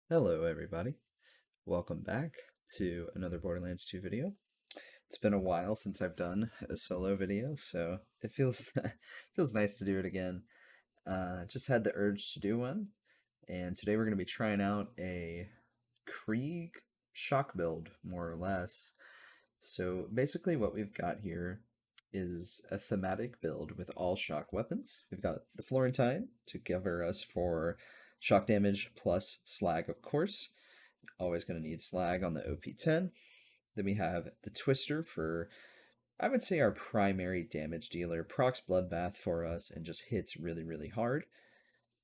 Hello everybody, welcome back to another Borderlands 2 video. It's been a while since I've done a solo video, so it feels feels nice to do it again. Just had the urge to do one, and today we're going to be trying out a Krieg shock build, more or less. So basically what we've got here is a thematic build with all shock weapons. We've got the Florentine to cover us for shock damage plus slag, of course. Always going to need slag on the OP10. Then we have the Twister for, I would say, our primary damage dealer. Procs Bloodbath for us and just hits really, really hard.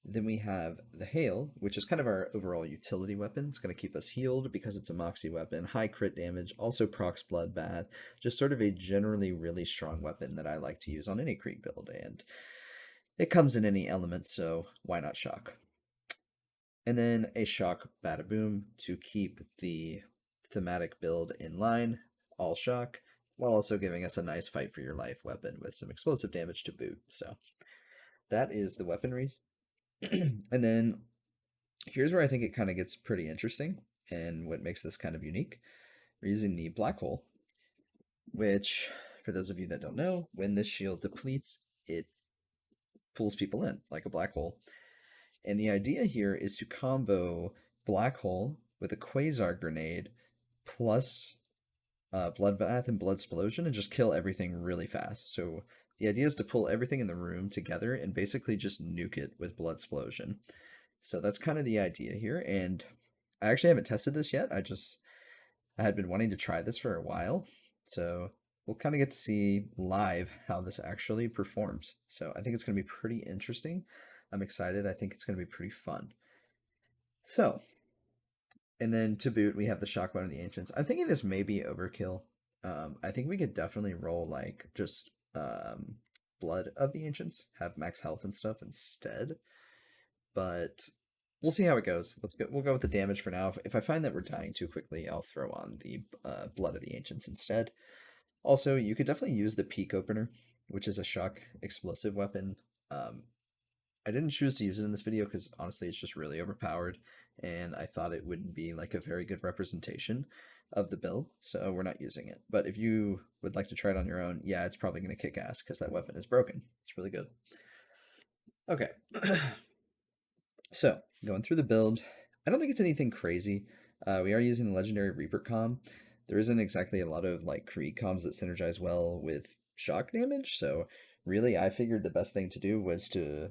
Then we have the Hail, which is kind of our overall utility weapon. It's going to keep us healed because it's a Moxie weapon. High crit damage, also procs Bloodbath. Just sort of a generally really strong weapon that I like to use on any Krieg build. And it comes in any element, so why not Shock? And then a Shock Badaboom to keep the thematic build in line, all Shock, while also giving us a nice fight for your life weapon with some explosive damage to boot. So that is the weaponry. And then here's where I think it kind of gets pretty interesting and what makes this kind of unique. We're using the Black Hole, which, for those of you that don't know, when this shield depletes, it pulls people in like a black hole. And the idea here is to combo Black Hole with a Quasar Grenade plus Bloodbath and Blood Explosion and just kill everything really fast. So the idea is to pull everything in the room together and basically just nuke it with Blood Explosion. So that's kind of the idea here. And I actually haven't tested this yet. I had been wanting to try this for a while. So we'll kind of get to see live how this actually performs. So I think it's going to be pretty interesting. I'm excited. I think it's going to be pretty fun. So, and then to boot, we have the Shockbone of the Ancients. I'm thinking this may be overkill. I think we could definitely roll like just Blood of the Ancients, have max health and stuff instead. But we'll see how it goes. We'll go with the damage for now. If I find that we're dying too quickly, I'll throw on the Blood of the Ancients instead. Also, you could definitely use the Peak Opener, which is a shock explosive weapon. I didn't choose to use it in this video because honestly it's just really overpowered and I thought it wouldn't be like a very good representation of the build, so we're not using it. But if you would like to try it on your own, yeah, it's probably going to kick ass because that weapon is broken. It's really good. Okay. So, going through the build, I don't think it's anything crazy. We are using the legendary Reaper comm. There isn't exactly a lot of like Krieg comms that synergize well with shock damage, so really I figured the best thing to do was to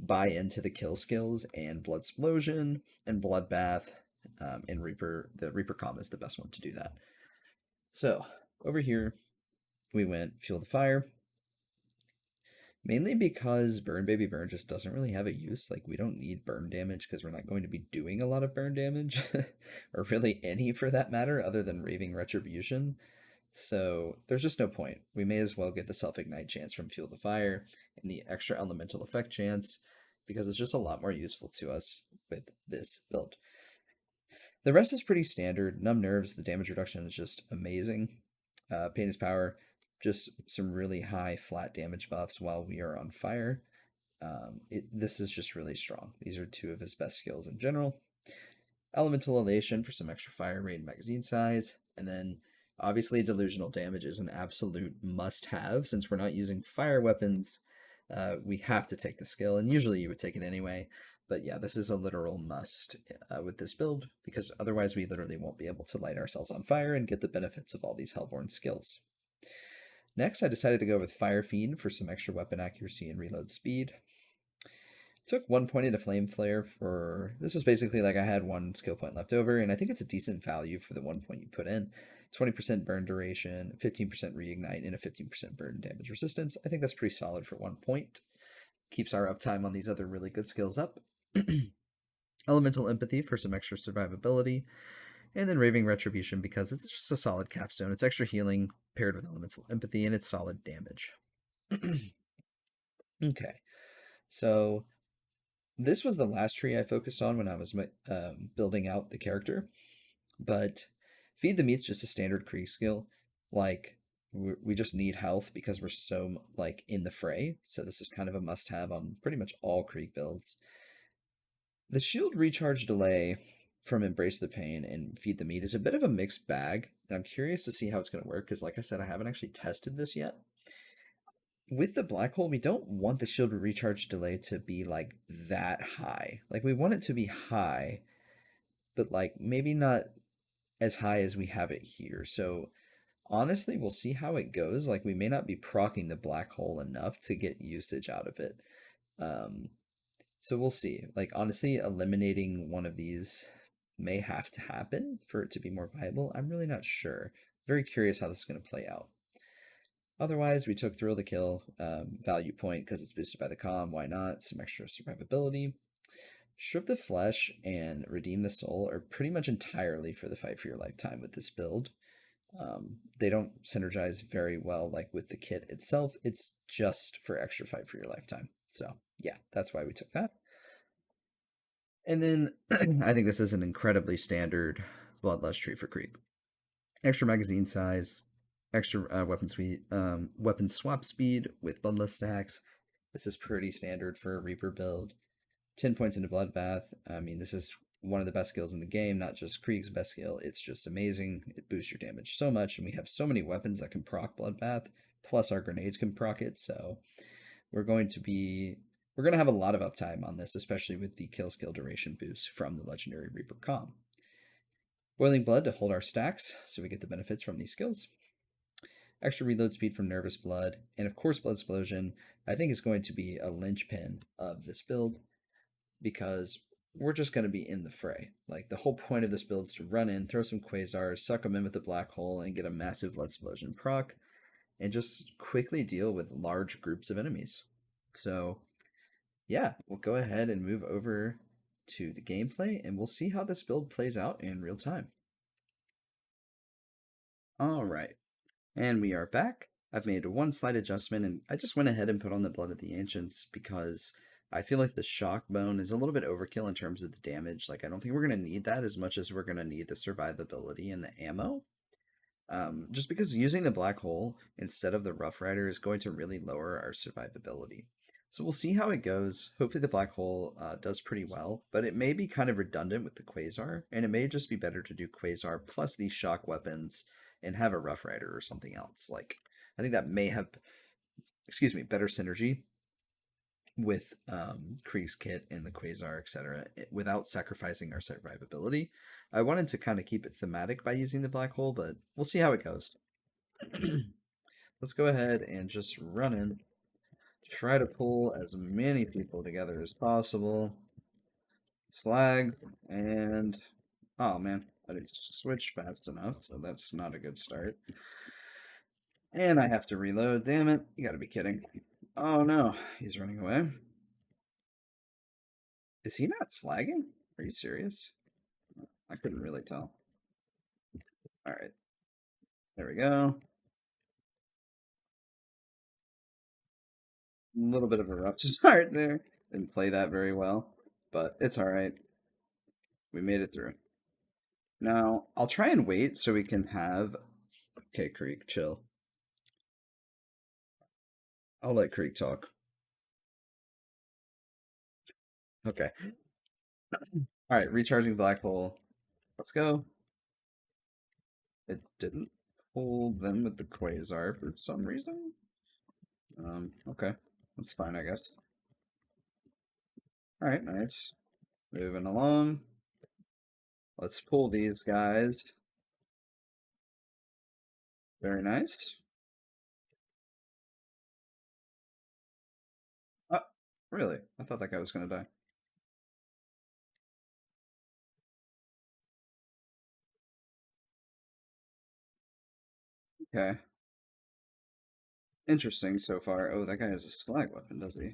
buy into the kill skills and Blood Explosion and Bloodbath, and Reaper. The Reaper comm is the best one to do that. So over here we went Fuel the Fire, mainly because Burn Baby Burn just doesn't really have a use. Like we don't need burn damage because we're not going to be doing a lot of burn damage, or really any for that matter, other than Raving Retribution. So there's just no point. We may as well get the self-ignite chance from Fuel the Fire and the extra elemental effect chance because it's just a lot more useful to us with this build. The rest is pretty standard. Numb Nerves, the damage reduction is just amazing. Pain is Power, just some really high flat damage buffs while we are on fire. This is just really strong. These are two of his best skills in general. Elemental Elation for some extra fire rate and magazine size, and then obviously, delusional damage is an absolute must-have. Since we're not using fire weapons, we have to take the skill, and usually you would take it anyway. But yeah, this is a literal must with this build, because otherwise we literally won't be able to light ourselves on fire and get the benefits of all these Hellborn skills. Next, I decided to go with Fire Fiend for some extra weapon accuracy and reload speed. Took 1 point into Flame Flare for... This was basically like I had 1 skill point left over, and I think it's a decent value for the 1 point you put in. 20% burn duration, 15% reignite, and a 15% burn damage resistance. I think that's pretty solid for 1 point. Keeps our uptime on these other really good skills up. Elemental Empathy for some extra survivability. And then Raving Retribution because it's just a solid capstone. It's extra healing paired with Elemental Empathy, and it's solid damage. Okay, so this was the last tree I focused on when I was building out the character, but Feed the Meat's just a standard Krieg skill. Like, we just need health because we're so, like, in the fray, so this is kind of a must-have on pretty much all Krieg builds. The shield recharge delay from Embrace the Pain and Feed the Meat is a bit of a mixed bag, and I'm curious to see how it's going to work because, like I said, I haven't actually tested this yet. With the black hole, we don't want the shield recharge delay to be like that high. Like we want it to be high, but like maybe not as high as we have it here. So honestly, we'll see how it goes. Like we may not be procking the black hole enough to get usage out of it. Um, so we'll see. Like honestly, eliminating one of these may have to happen for it to be more viable. I'm really not sure. Very curious how this is going to play out. Otherwise, we took Thrill to Kill, value point because it's boosted by the calm. Why not? Some extra survivability. Strip the Flesh and Redeem the Soul are pretty much entirely for the Fight for Your Lifetime with this build. They don't synergize very well like with the kit itself. It's just for extra Fight for Your Lifetime. So yeah, that's why we took that. And then I think this is an incredibly standard Bloodlust tree for Krieg. Extra magazine size, extra weapon swap speed with Bloodlust stacks. This is pretty standard for a Reaper build. 10 points into Bloodbath. I mean, this is one of the best skills in the game, not just Krieg's best skill. It's just amazing. It boosts your damage so much, and we have so many weapons that can proc Bloodbath, plus our grenades can proc it, so we're going to have a lot of uptime on this, especially with the kill skill duration boost from the legendary Reaper Calm. Boiling Blood to hold our stacks, so we get the benefits from these skills. Extra reload speed from Nervous Blood, and of course Blood Explosion, I think is going to be a linchpin of this build, because we're just going to be in the fray. Like, the whole point of this build is to run in, throw some Quasars, suck them in with the Black Hole, and get a massive Blood Explosion proc, and just quickly deal with large groups of enemies. So, yeah, we'll go ahead and move over to the gameplay, and we'll see how this build plays out in real time. All right, and we are back. I've made one slight adjustment, and I just went ahead and put on the Blood of the Ancients because I feel like the Shock Bone is a little bit overkill in terms of the damage. Like, I don't think we're going to need that as much as we're going to need the survivability and the ammo. Just because using the Black Hole instead of the Rough Rider is going to really lower our survivability. So we'll see how it goes. Hopefully the Black Hole does pretty well, but it may be kind of redundant with the Quasar, and it may just be better to do Quasar plus these shock weapons and have a Rough Rider or something else. Like, I think that may have, better synergy with Krieg's kit and the Quasar, etc., without sacrificing our survivability. I wanted to kind of keep it thematic by using the Black Hole, but we'll see how it goes. Let's go ahead and just run in. Try to pull as many people together as possible. Slag, and oh man, I didn't switch fast enough, so that's not a good start. And I have to reload, damn it, you gotta be kidding. Oh no, he's running away. Is he not slagging? Are you serious? I couldn't really tell. Alright, there we go. A little bit of a rough start there. Didn't play that very well, but it's alright. We made it through. Now, I'll try and wait so we can have... Okay, Krieg, chill. I'll let Krieg talk. Okay. Alright, recharging Black Hole. Let's go. It didn't pull them with the Quasar for some reason. Okay. That's fine, I guess. Alright, nice. Moving along. Let's pull these guys. Very nice. Oh, really? I thought that guy was going to die. Okay. Interesting so far. Oh, that guy has a slag weapon, does he?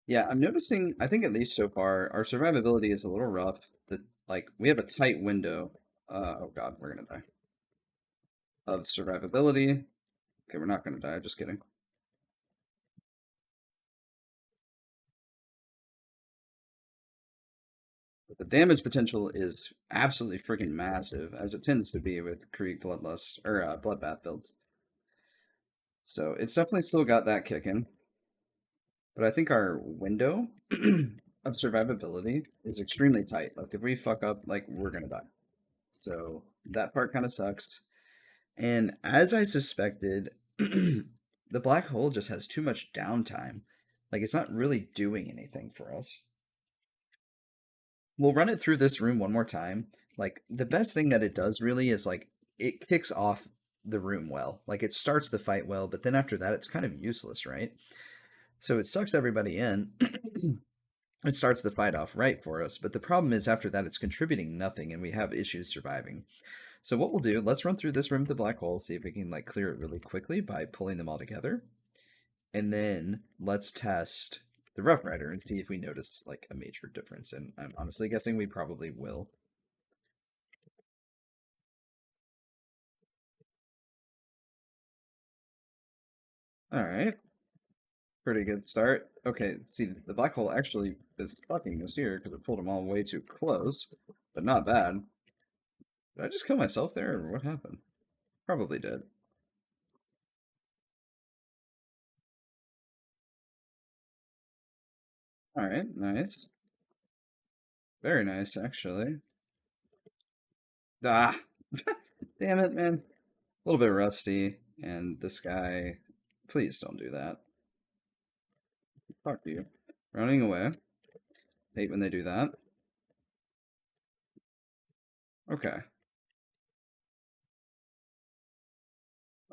Yeah, I'm noticing, I think at least so far, our survivability is a little rough. Like, we have a tight window. Oh god, we're gonna die. Of survivability. Okay, we're not gonna die, just kidding. But the damage potential is absolutely freaking massive, as it tends to be with Krieg Bloodlust, or Bloodbath builds. So it's definitely still got that kicking. But I think our window of survivability is extremely tight. Like if we fuck up, like we're gonna die. So that part kind of sucks. And as I suspected, the black hole just has too much downtime. Like it's not really doing anything for us. We'll run it through this room one more time. Like the best thing that it does really is like it kicks off the room well. Like it starts the fight well, but then after that it's kind of useless, right? So it sucks everybody in. It starts the fight off right for us, but the problem is after that it's contributing nothing and we have issues surviving. So what we'll do, let's run through this room with the black hole, see if we can like clear it really quickly by pulling them all together. And then let's test the Rough Rider and see if we notice like a major difference. And I'm honestly guessing we probably will. All right, pretty good start. Okay, see, the black hole actually is fucking us here because it pulled them all way too close, but not bad. Did I just kill myself there, or what happened? Probably did. All right, nice. Very nice, actually. Ah, damn it, man. A little bit rusty, and this guy, please don't do that. Fuck you. Running away. Hate when they do that. Okay.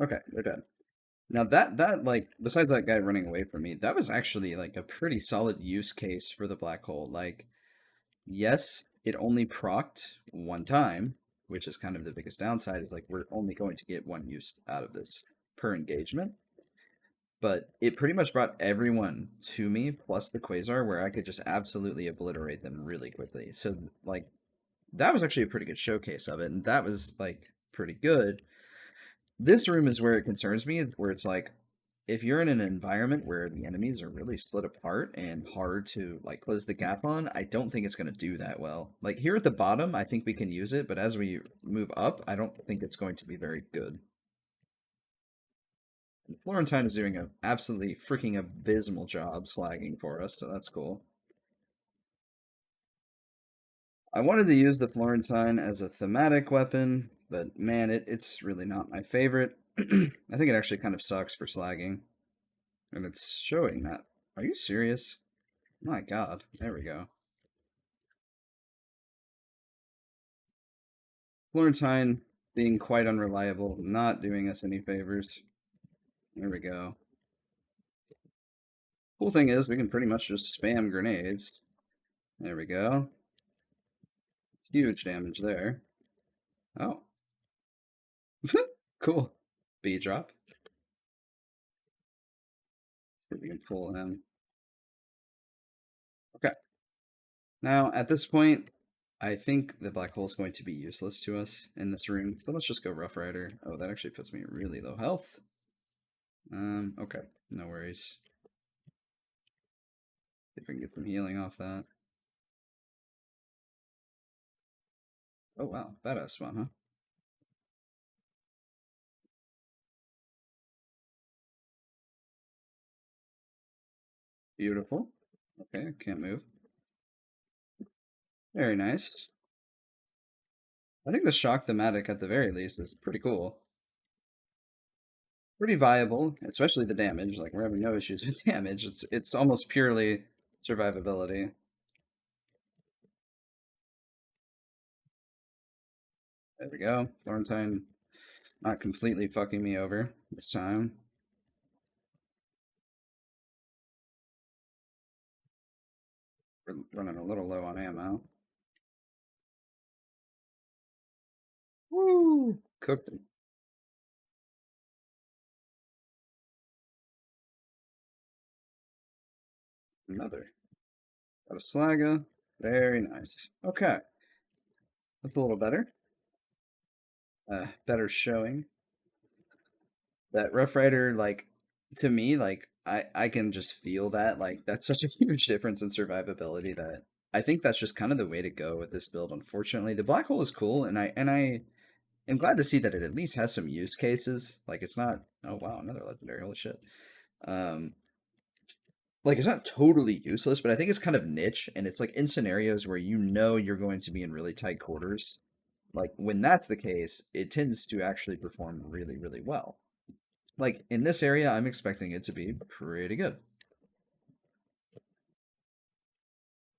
Okay, they're dead. Now that like besides that guy running away from me, that was actually like a pretty solid use case for the black hole. Like, yes, it only procced one time, which is kind of the biggest downside, is like we're only going to get one use out of this per engagement. But it pretty much brought everyone to me, plus the Quasar, where I could just absolutely obliterate them really quickly. So like that was actually a pretty good showcase of it, and that was like pretty good. This room is where it concerns me, where it's like if you're in an environment where the enemies are really split apart and hard to like close the gap on, I don't think it's going to do that well. Like here at the bottom, I think we can use it, but as we move up, I don't think it's going to be very good. Florentine is doing an absolutely freaking abysmal job slagging for us, so that's cool. I wanted to use the Florentine as a thematic weapon, but man, it's really not my favorite. I think it actually kind of sucks for slagging, and it's showing that. Are you serious? My god, there we go. Florentine being quite unreliable, not doing us any favors. There we go. Cool thing is, we can pretty much just spam grenades. There we go. Huge damage there. Oh. Cool. B drop. See if we can pull him. Okay. Now, at this point, I think the black hole is going to be useless to us in this room. So let's just go Rough Rider. Oh, that actually puts me at really low health. Okay. No worries. See if we can get some healing off that. Oh, wow. Badass spot, huh? Beautiful. Okay, can't move. Very nice. I think the shock thematic, at the very least, is pretty cool. Pretty viable, especially the damage. Like, we're having no issues with damage. It's almost purely survivability. There we go. Florentine not completely fucking me over this time. We're running a little low on ammo. Woo! Cooked him. Another. Got a Slaga. Very nice. Okay. That's a little better. Better showing. That Rough Rider, like, to me, like, I can just feel that. Like, that's such a huge difference in survivability that I think that's just kind of the way to go with this build, unfortunately. The black hole is cool, and I am glad to see that it at least has some use cases. Like, it's not, oh wow, another legendary, holy shit. Um, like it's not totally useless, but I think it's kind of niche, and it's like in scenarios where you know you're going to be in really tight quarters. Like when that's the case, it tends to actually perform really, really well. Like in this area, I'm expecting it to be pretty good.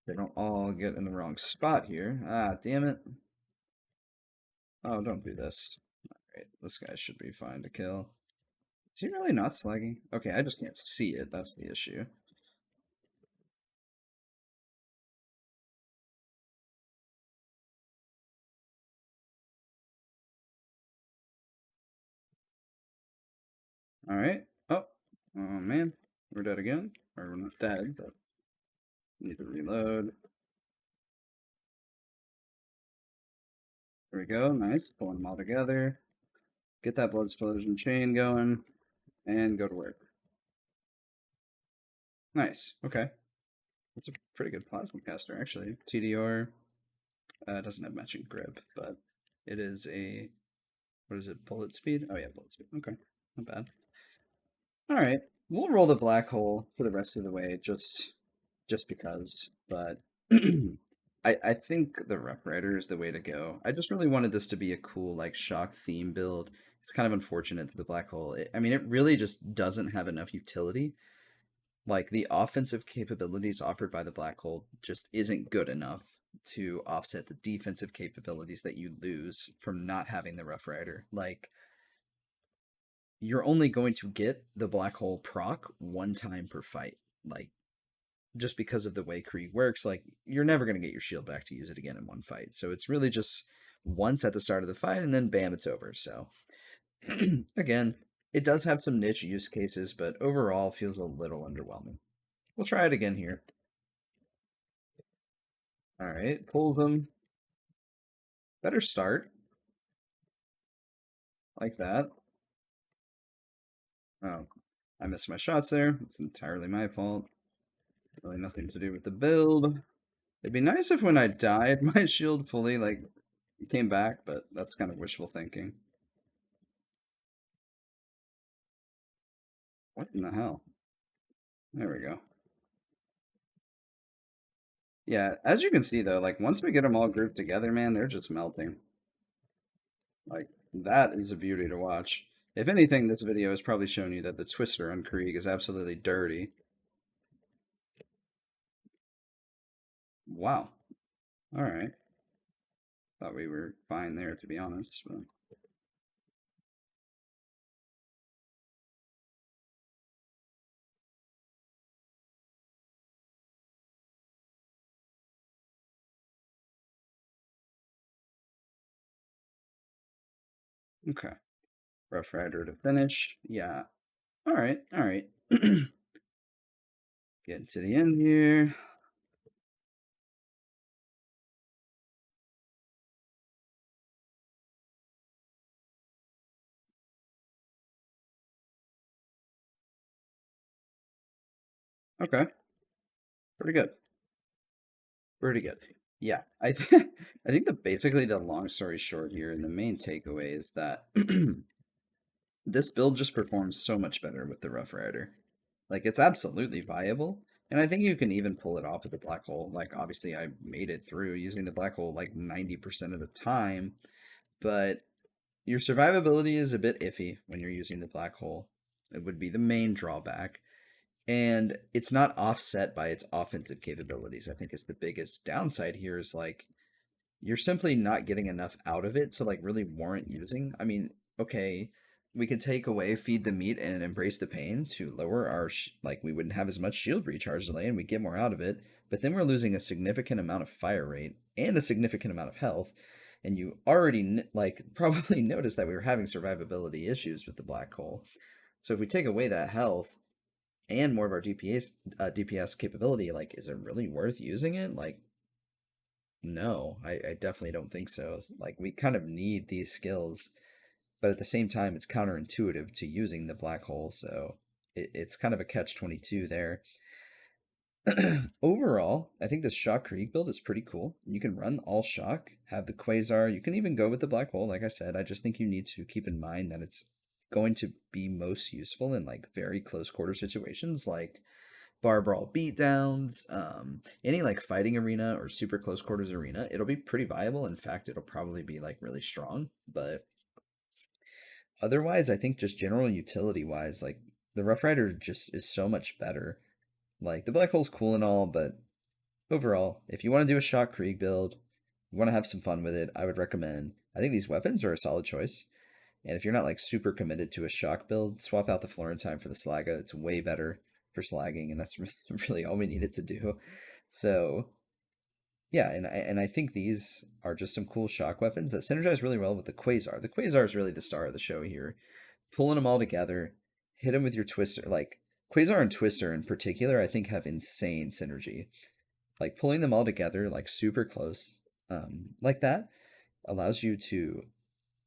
They don't all get in the wrong spot here. Ah, damn it. Oh, don't do this. Alright, this guy should be fine to kill. Is he really not slagging? Okay, I just can't see it. That's the issue. Alright. Oh. Oh, man. We're dead again. Or we're not dead, but need to reload. There we go. Nice. Pulling them all together. Get that blood explosion chain going. And go to work. Nice. Okay. That's a pretty good plasma caster, actually. TDR doesn't have matching grip, but it is a, what is it, bullet speed? Oh yeah, bullet speed. Okay, not bad. All right, we'll roll the black hole for the rest of the way, just because. But I think the Rough Rider is the way to go. I just really wanted this to be a cool like shock theme build. It's kind of unfortunate that the black hole. I mean, it really just doesn't have enough utility. Like the offensive capabilities offered by the black hole just isn't good enough to offset the defensive capabilities that you lose from not having the Rough Rider. Like you're only going to get the black hole proc one time per fight. Like just because of the way Krieg works, like you're never going to get your shield back to use it again in one fight. So it's really just once at the start of the fight and then bam, it's over. So again, it does have some niche use cases, but overall feels a little underwhelming. We'll try it again here. All right, pulls them. Better start. Like that. Oh, I missed my shots there. It's entirely my fault. Really nothing to do with the build. It'd be nice if when I died, my shield fully, like, came back, but that's kind of wishful thinking. What in the hell? There we go. Yeah, as you can see, though, like, once we get them all grouped together, man, they're just melting. Like, that is a beauty to watch. If anything, this video has probably shown you that the twister on Krieg is absolutely dirty. Wow. Alright. Thought we were fine there, to be honest. But... Okay. Rough Rider to finish. Yeah. Alright, alright. Getting to the end here. Okay. Pretty good. Pretty good. Yeah, I think basically the long story short here and the main takeaway is that this build just performs so much better with the Rough Rider. Like it's absolutely viable, and I think you can even pull it off with the black hole. Like obviously I made it through using the black hole like 90% of the time, but your survivability is a bit iffy when you're using the black hole. It would be the main drawback. And it's not offset by its offensive capabilities. I think is the biggest downside here is like you're simply not getting enough out of it to like really warrant using. I mean, okay, we could take away feed the meat and embrace the pain to lower our like we wouldn't have as much shield recharge delay and we get more out of it, but then we're losing a significant amount of fire rate and a significant amount of health. And you already like probably noticed that we were having survivability issues with the black hole. So if we take away that health and more of our DPS capability, like, is it really worth using it? Like, no, I definitely don't think so. Like, we kind of need these skills, but at the same time, it's counterintuitive to using the black hole, so it's kind of a catch-22 there. Overall, I think this Shock Krieg build is pretty cool. You can run all Shock, have the Quasar, you can even go with the Black Hole, like I said. I just think you need to keep in mind that it's going to be most useful in like very close quarter situations, like bar brawl beatdowns, any like fighting arena or super close quarters arena, it'll be pretty viable. In fact, it'll probably be like really strong. But otherwise, I think just general utility wise, like the Rough Rider just is so much better. Like the Black Hole's cool and all, but overall, if you want to do a shock Krieg build, you want to have some fun with it, I would recommend. I think these weapons are a solid choice. And if you're not like super committed to a shock build, swap out the Florentine for the Slaga. It's way better for slagging, and that's really all we needed to do. So yeah, and I think these are just some cool shock weapons that synergize really well with the Quasar. The Quasar is really the star of the show here. Pulling them all together, hit them with your Twister. Like Quasar and Twister in particular, I think have insane synergy. Like pulling them all together, like super close, like that, allows you to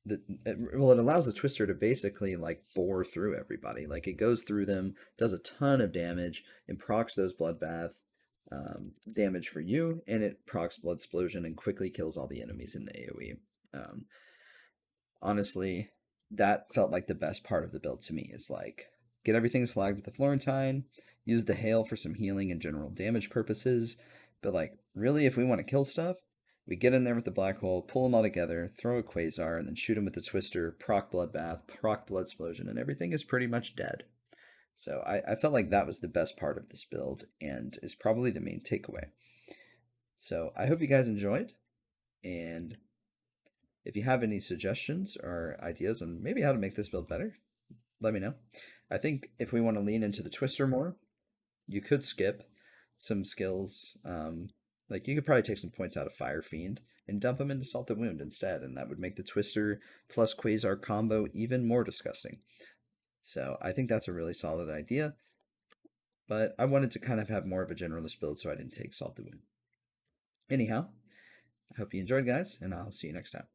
it allows the Twister to basically like bore through everybody. Like it goes through them, does a ton of damage, and procs those bloodbath damage for you, and it procs blood explosion and quickly kills all the enemies in the AOE. Um, Honestly, that felt like the best part of the build to me. Is like get everything slagged with the Florentine, use the hail for some healing and general damage purposes, but like really, if we want to kill stuff, we get in there with the black hole, pull them all together, throw a quasar, and then shoot him with the twister, proc bloodbath, proc blood explosion, and everything is pretty much dead. So I felt like that was the best part of this build and is probably the main takeaway. So I hope you guys enjoyed, and if you have any suggestions or ideas on maybe how to make this build better, let me know. I think if we want to lean into the twister more, you could skip some skills. Like you could probably take some points out of Fire Fiend and dump them into Salted Wound instead, and that would make the Twister plus Quasar combo even more disgusting. So I think that's a really solid idea. But I wanted to kind of have more of a generalist build, so I didn't take Salted Wound. Anyhow, I hope you enjoyed, guys, and I'll see you next time.